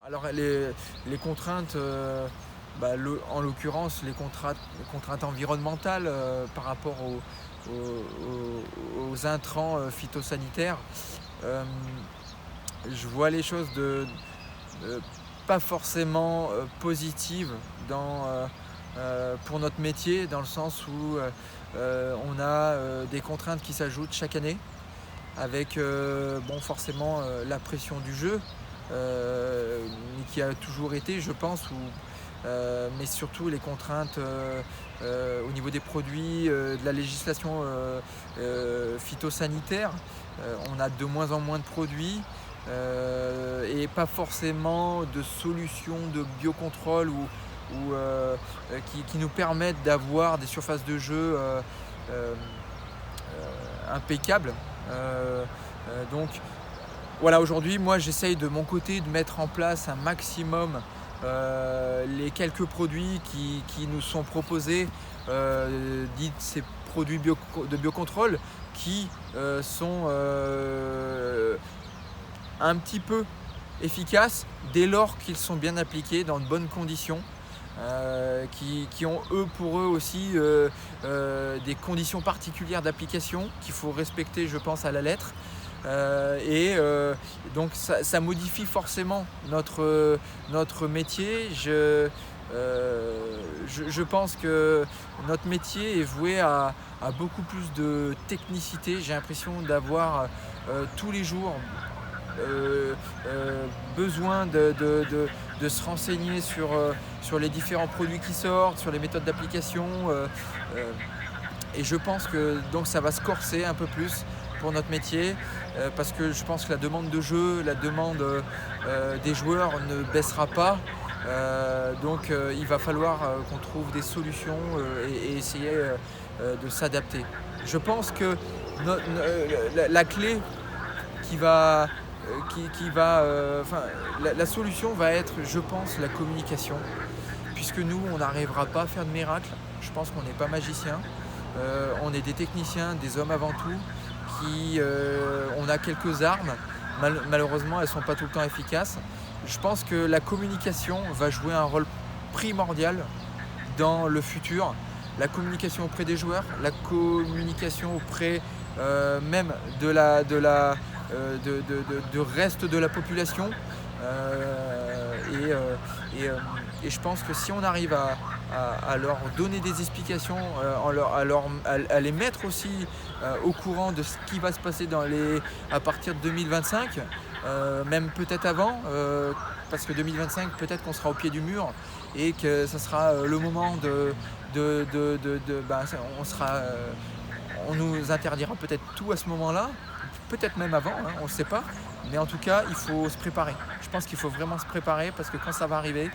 Alors les contraintes, en l'occurrence les contraintes environnementales par rapport aux intrants phytosanitaires, euh, je vois les choses de pas forcément positives pour notre métier, dans le sens où on a des contraintes qui s'ajoutent chaque année, avec forcément la pression du jeu, qui a toujours été, je pense, mais surtout les contraintes au niveau des produits, de la législation phytosanitaire. On a de moins en moins de produits et pas forcément de solutions de biocontrôle qui nous permettent d'avoir des surfaces de jeu euh, impeccables. Donc voilà, aujourd'hui, moi j'essaye de mon côté de mettre en place un maximum les quelques produits qui nous sont proposés, dits ces produits de biocontrôle, qui sont un petit peu efficaces dès lors qu'ils sont bien appliqués dans de bonnes conditions, qui ont pour eux aussi des conditions particulières d'application qu'il faut respecter, je pense, à la lettre. Donc ça modifie forcément notre métier. Je pense que notre métier est voué à beaucoup plus de technicité. J'ai l'impression d'avoir tous les jours besoin de se renseigner sur les différents produits qui sortent, sur les méthodes d'application. Et je pense que donc ça va se corser un peu plus pour notre métier, parce que je pense que la demande de jeu, la demande des joueurs ne baissera pas. Donc il va falloir qu'on trouve des solutions et essayer de s'adapter. Je pense que la clé qui va, la solution va être, je pense, la communication, puisque nous, on n'arrivera pas à faire de miracles. Je pense qu'on n'est pas magiciens. On est des techniciens, des hommes avant tout, on a quelques armes. Malheureusement, elles ne sont pas tout le temps efficaces. Je pense que la communication va jouer un rôle primordial dans le futur. La communication auprès des joueurs, la communication auprès même de reste de la population. Et je pense que si on arrive à leur donner des explications, à les mettre aussi au courant de ce qui va se passer à partir de 2025, même peut-être avant, parce que 2025, peut-être qu'on sera au pied du mur et que ça sera le moment on nous interdira peut-être tout à ce moment-là, peut-être même avant, on ne sait pas. Mais en tout cas, il faut se préparer. Je pense qu'il faut vraiment se préparer, parce que quand ça va arriver,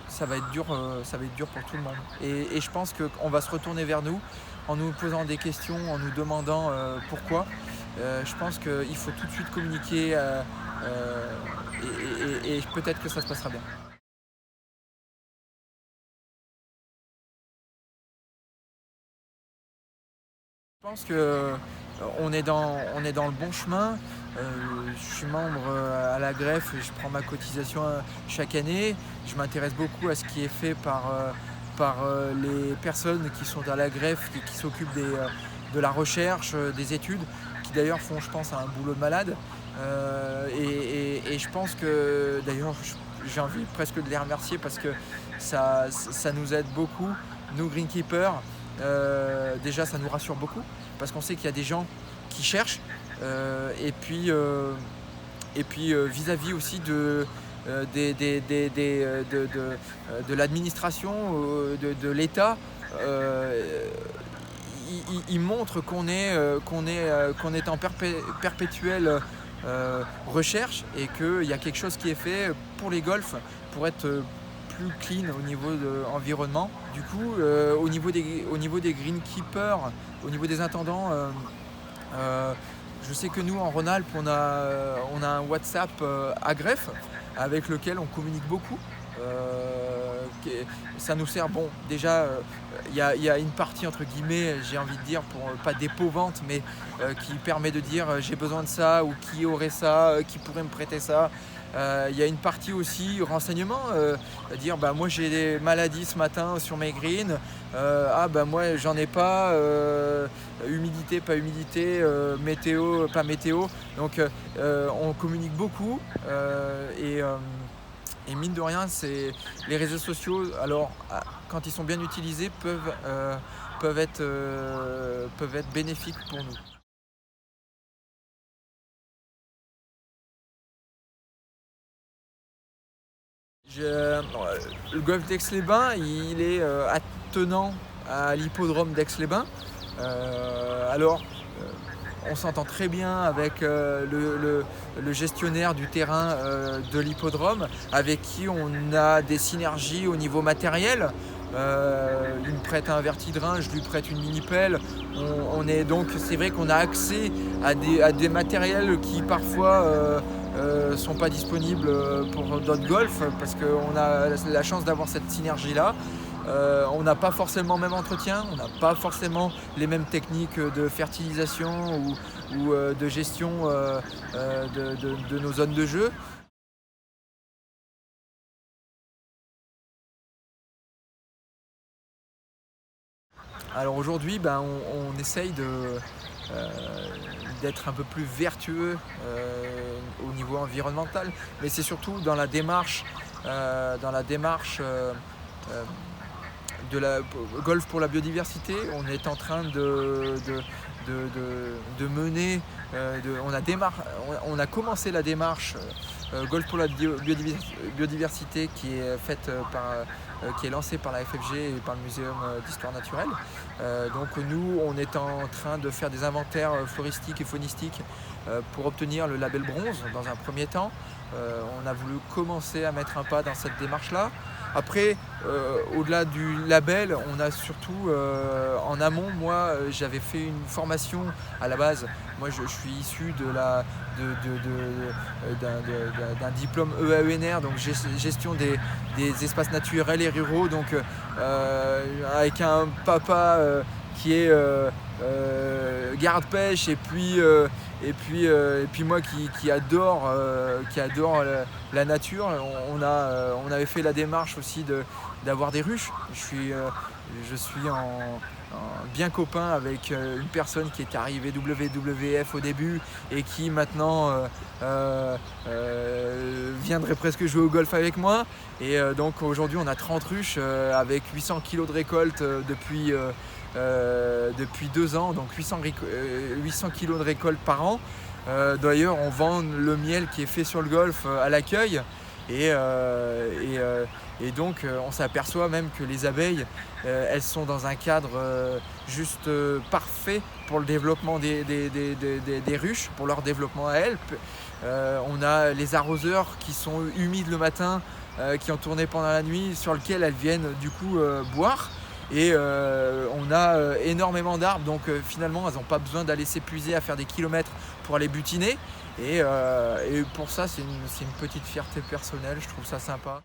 ça va être dur pour tout le monde. Et je pense qu'on va se retourner vers nous en nous posant des questions, en nous demandant pourquoi. Je pense qu'il faut tout de suite communiquer et peut-être que ça se passera bien. Je pense qu'on est dans le bon chemin. Je suis membre à la greffe, je prends ma cotisation chaque année. Je m'intéresse beaucoup à ce qui est fait par les personnes qui sont à la greffe, qui s'occupent de la recherche, des études, qui d'ailleurs font, je pense, un boulot de malade. Et je pense que d'ailleurs j'ai envie presque de les remercier, parce que ça nous aide beaucoup, nous Greenkeepers. Déjà ça nous rassure beaucoup, parce qu'on sait qu'il y a des gens qui cherchent, et puis vis-à-vis aussi de l'administration, de l'État, il montre qu'on est en perpétuelle recherche, et qu'il y a quelque chose qui est fait pour les golfs pour être plus clean au niveau de l'environnement. Du coup, au niveau des greenkeepers, au niveau des intendants, je sais que nous, en Rhône-Alpes, on a un WhatsApp à greffe, avec lequel on communique beaucoup. Ça nous sert, bon, déjà, il y a une partie, entre guillemets, j'ai envie de dire, pour pas d'épouvante, mais qui permet de dire j'ai besoin de ça, ou qui aurait ça, qui pourrait me prêter ça. Il y a une partie aussi renseignement, dire bah, moi j'ai des maladies ce matin sur mes greens, moi j'en ai pas, humidité, pas humidité, météo, pas météo. Donc on communique beaucoup et mine de rien, les réseaux sociaux, alors quand ils sont bien utilisés, peuvent être bénéfiques pour nous. Le golf d'Aix-les-Bains, il est attenant à l'hippodrome d'Aix-les-Bains. On s'entend très bien avec le gestionnaire du terrain de l'hippodrome, avec qui on a des synergies au niveau matériel. Il me prête un vertidrin, je lui prête une mini-pelle. Donc c'est vrai qu'on a accès à des matériels qui parfois sont pas disponibles pour d'autres golfs, parce qu'on a la chance d'avoir cette synergie-là. On n'a pas forcément le même entretien, on n'a pas forcément les mêmes techniques de fertilisation ou de gestion de nos zones de jeu. Alors aujourd'hui, on essaye d'être un peu plus vertueux au niveau environnemental, mais c'est surtout dans la démarche de la golf pour la biodiversité. On est en train de mener, on a commencé la démarche golf pour la biodiversité qui est lancée par la FFG et par le Muséum d'histoire naturelle. Donc nous, on est en train de faire des inventaires floristiques et faunistiques pour obtenir le label bronze dans un premier temps. On a voulu commencer à mettre un pas dans cette démarche-là. Après, au-delà du label, on a surtout en amont, moi j'avais fait une formation à la base. Moi je suis issu d'un diplôme EAENR, donc gestion des espaces naturels et ruraux, donc avec un papa qui est garde-pêche et puis moi qui adore la nature. On avait fait la démarche aussi d'avoir des ruches. Je suis bien copain avec une personne qui est arrivée WWF au début et qui maintenant viendrait presque jouer au golf avec moi. Et donc aujourd'hui on a 30 ruches avec 800 kg de récolte depuis 2 ans, donc 800 kg de récolte par an. D'ailleurs, on vend le miel qui est fait sur le golf à l'accueil. Et donc, on s'aperçoit même que les abeilles, elles sont dans un cadre juste parfait pour le développement des ruches, pour leur développement à elles. On a les arroseurs qui sont humides le matin, qui ont tourné pendant la nuit, sur lesquels elles viennent du coup boire. Et on a énormément d'arbres, donc finalement elles n'ont pas besoin d'aller s'épuiser à faire des kilomètres pour aller butiner. Et pour ça, c'est une petite fierté personnelle, je trouve ça sympa.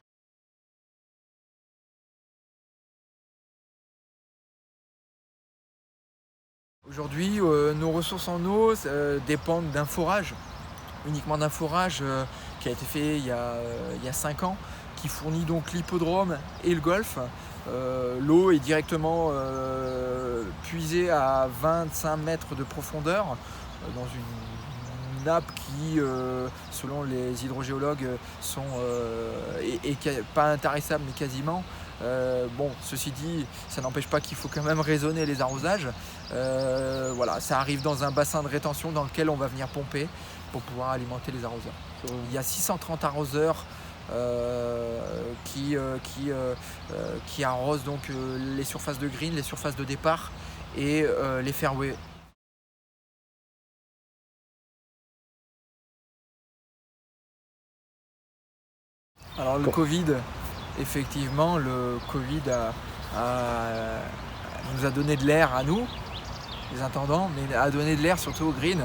Aujourd'hui, nos ressources en eau dépendent d'un forage, uniquement d'un forage qui a été fait il y a 5 ans, qui fournit donc l'hippodrome et le golf. L'eau est directement puisée à 25 mètres de profondeur dans une nappe qui, selon les hydrogéologues, est pas intarissable mais quasiment. Ceci dit, ça n'empêche pas qu'il faut quand même raisonner les arrosages. Ça arrive dans un bassin de rétention dans lequel on va venir pomper pour pouvoir alimenter les arroseurs. Il y a 630 arroseurs qui arrosent donc les surfaces de green, les surfaces de départ et les fairways. Alors le Covid, effectivement, nous a donné de l'air à nous, les intendants, mais a donné de l'air surtout au green.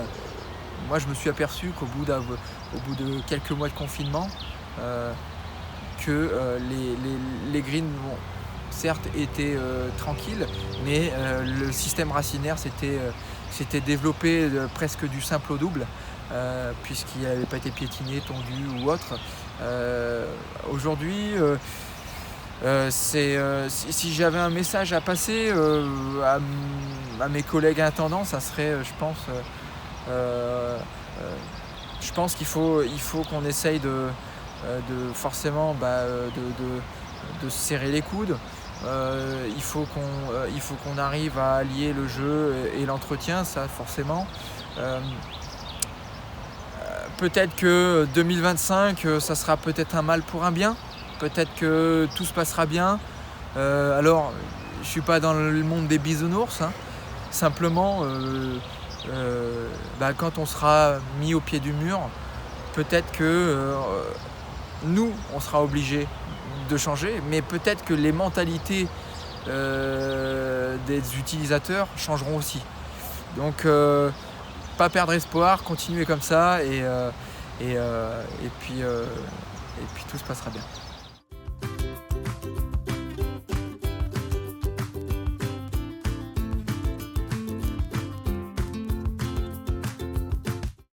Moi je me suis aperçu qu'au bout de quelques mois de confinement, les greens certes étaient tranquilles, mais le système racinaire s'était développé presque du simple au double. puisqu'il n'avait pas été piétiné, tondu ou autre. Aujourd'hui, si j'avais un message à passer à mes collègues intendants, ça serait, je pense qu'il faut qu'on essaye de forcément de se serrer les coudes. Il faut qu'on arrive à allier le jeu et l'entretien, ça forcément. Peut-être que 2025, ça sera peut-être un mal pour un bien. Peut-être que tout se passera bien. Alors, je ne suis pas dans le monde des bisounours. Hein. Simplement, quand on sera mis au pied du mur, peut-être que nous, on sera obligés de changer. Mais peut-être que les mentalités des utilisateurs changeront aussi. Donc, pas perdre espoir, continuer comme ça et puis tout se passera bien.